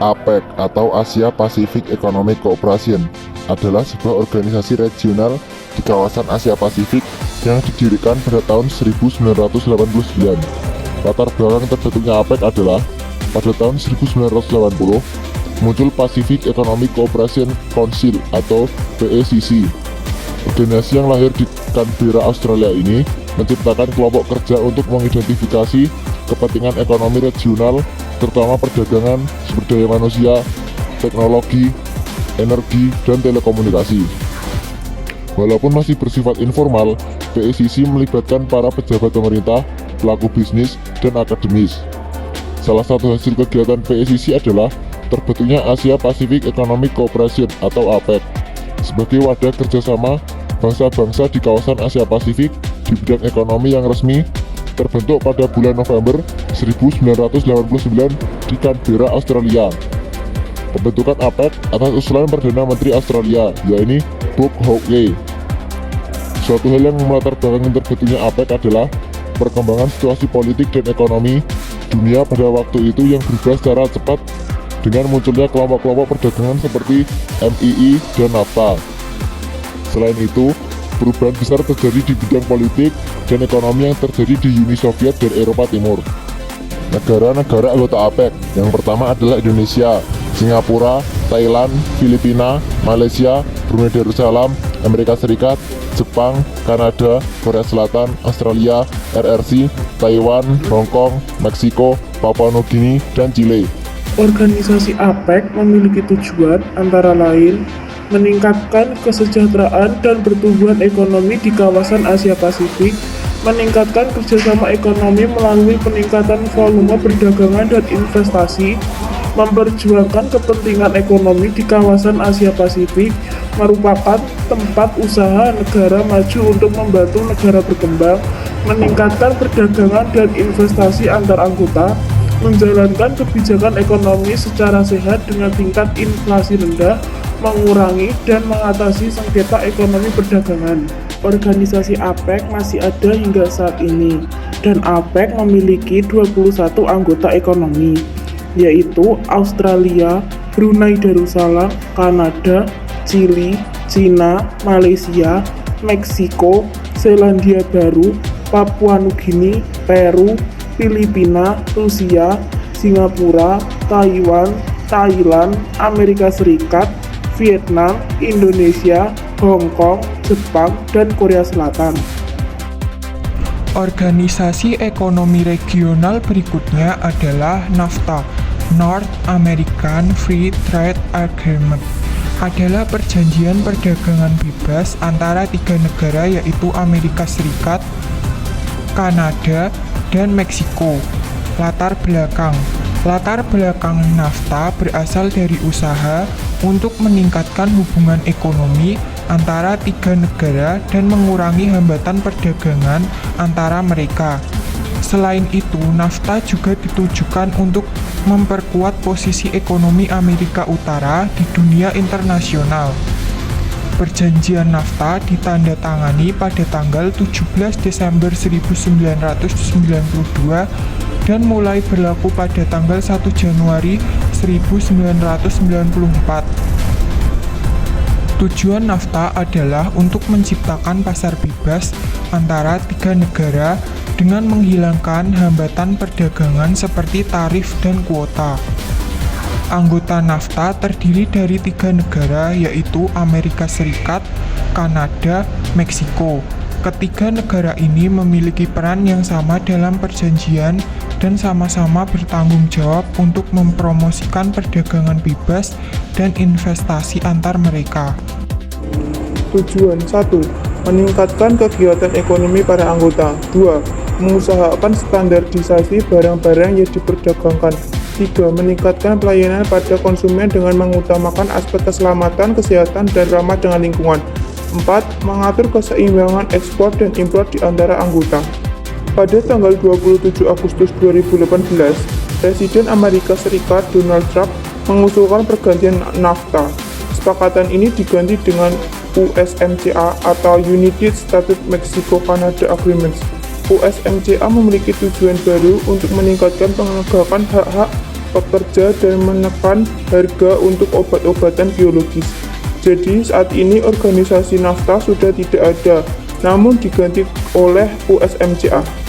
APEC atau Asia Pacific Economic Cooperation adalah sebuah organisasi regional di kawasan Asia Pasifik yang didirikan pada tahun 1989. Latar belakang terbentuknya APEC adalah pada tahun 1980 muncul Pacific Economic Cooperation Council atau PECC. Organisasi yang lahir di Canberra, Australia ini menciptakan kelompok kerja untuk mengidentifikasi kepentingan ekonomi regional, terutama perdagangan, sumber daya manusia, teknologi, energi, dan telekomunikasi. Walaupun masih bersifat informal, PECC melibatkan para pejabat pemerintah, pelaku bisnis, dan akademis. Salah satu hasil kegiatan PECC adalah terbentuknya Asia Pacific Economic Cooperation atau APEC sebagai wadah kerjasama bangsa-bangsa di kawasan Asia Pasifik di bidang ekonomi yang resmi terbentuk pada bulan November 1989 di Canberra, Australia. Pembentukan APEC atas usulan Perdana Menteri Australia, yaitu Bob Hawke. Suatu hal yang melatar belakangi terbentuknya APEC adalah perkembangan situasi politik dan ekonomi dunia pada waktu itu yang berubah secara cepat dengan munculnya kelompok-kelompok perdagangan seperti MII dan NAFTA. Selain itu, perubahan besar terjadi di bidang politik dan ekonomi yang terjadi di Uni Soviet dan Eropa Timur. Negara-negara anggota APEC yang pertama adalah Indonesia, Singapura, Thailand, Filipina, Malaysia, Brunei Darussalam, Amerika Serikat, Jepang, Kanada, Korea Selatan, Australia, RRC, Taiwan, Hong Kong, Meksiko, Papua Nugini, dan Chile. Organisasi APEC memiliki tujuan antara lain meningkatkan kesejahteraan dan pertumbuhan ekonomi di kawasan Asia Pasifik, meningkatkan kerjasama ekonomi melalui peningkatan volume perdagangan dan investasi, memperjuangkan kepentingan ekonomi di kawasan Asia Pasifik, merupakan tempat usaha negara maju untuk membantu negara berkembang, meningkatkan perdagangan dan investasi antar anggota, menjalankan kebijakan ekonomi secara sehat dengan tingkat inflasi rendah, mengurangi dan mengatasi sengketa ekonomi perdagangan. Organisasi APEC masih ada hingga saat ini, dan APEC memiliki 21 anggota ekonomi, yaitu Australia, Brunei Darussalam, Kanada, Chili, Cina, Malaysia, Meksiko, Selandia Baru, Papua Nugini, Peru, Filipina, Rusia, Singapura, Taiwan, Thailand, Amerika Serikat, Vietnam, Indonesia, Hong Kong, Jepang, dan Korea Selatan. Organisasi ekonomi regional berikutnya adalah NAFTA, North American Free Trade Agreement. Adalah perjanjian perdagangan bebas antara tiga negara yaitu Amerika Serikat, Kanada, dan Meksiko. Latar belakang NAFTA berasal dari usaha untuk meningkatkan hubungan ekonomi antara tiga negara dan mengurangi hambatan perdagangan antara mereka. Selain itu, NAFTA juga ditujukan untuk memperkuat posisi ekonomi Amerika Utara di dunia internasional. Perjanjian NAFTA ditandatangani pada tanggal 17 Desember 1992 dan mulai berlaku pada tanggal 1 Januari 1994. Tujuan NAFTA adalah untuk menciptakan pasar bebas antara tiga negara dengan menghilangkan hambatan perdagangan seperti tarif dan kuota. Anggota NAFTA terdiri dari tiga negara yaitu Amerika Serikat, Kanada, Meksiko. Ketiga negara ini memiliki peran yang sama dalam perjanjian dan sama-sama bertanggung jawab untuk mempromosikan perdagangan bebas dan investasi antar mereka. Tujuan 1. Meningkatkan kegiatan ekonomi para anggota. 2. Mengusahakan standarisasi barang-barang yang diperdagangkan. 3. Meningkatkan pelayanan pada konsumen dengan mengutamakan aspek keselamatan, kesehatan, dan ramah dengan lingkungan. 4. Mengatur keseimbangan ekspor dan impor di antara anggota. Pada tanggal 27 Agustus 2018, Presiden Amerika Serikat Donald Trump mengusulkan pergantian NAFTA. Kesepakatan ini diganti dengan USMCA atau United States Mexico-Canada Agreements. USMCA memiliki tujuan baru untuk meningkatkan penegakan hak-hak pekerja dan menekan harga untuk obat-obatan biologis. Jadi saat ini organisasi NAFTA sudah tidak ada, namun diganti oleh USMCA.